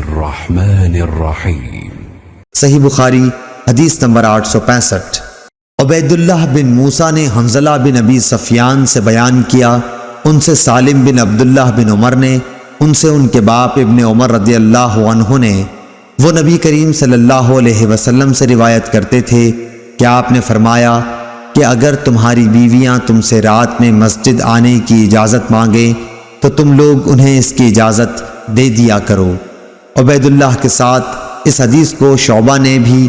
الرحمن الرحیم۔ صحیح بخاری حدیث نمبر 865۔ عبید اللہ بن موسیٰ نے حنظلہ بن ابی سفیان سے بیان کیا، ان سے سالم بن عبداللہ بن عمر نے، ان سے ان کے باپ ابن عمر رضی اللہ عنہ نے، وہ نبی کریم صلی اللہ علیہ وسلم سے روایت کرتے تھے کہ آپ نے فرمایا کہ اگر تمہاری بیویاں تم سے رات میں مسجد آنے کی اجازت مانگیں تو تم لوگ انہیں اس کی اجازت دے دیا کرو۔ عبید اللہ کے ساتھ اس حدیث کو شعبہ نے بھی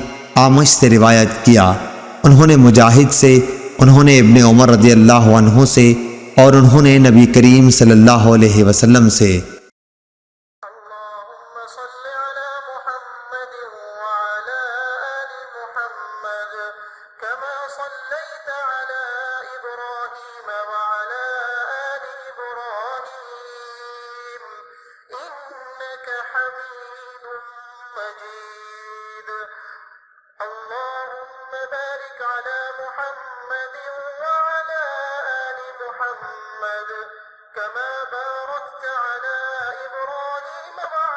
اعمش سے روایت کیا، انہوں نے مجاہد سے، انہوں نے ابن عمر رضی اللہ عنہ سے، اور انہوں نے نبی کریم صلی اللہ علیہ وسلم سے۔ اللهم صل على محمد وعلى آل محمد كما صليت على إبراهيم وعلى آل إبراهيم إنك حميد مجيد اللهم بارك على محمد وعلى آل محمد كما باركت على إبراهيم وعلى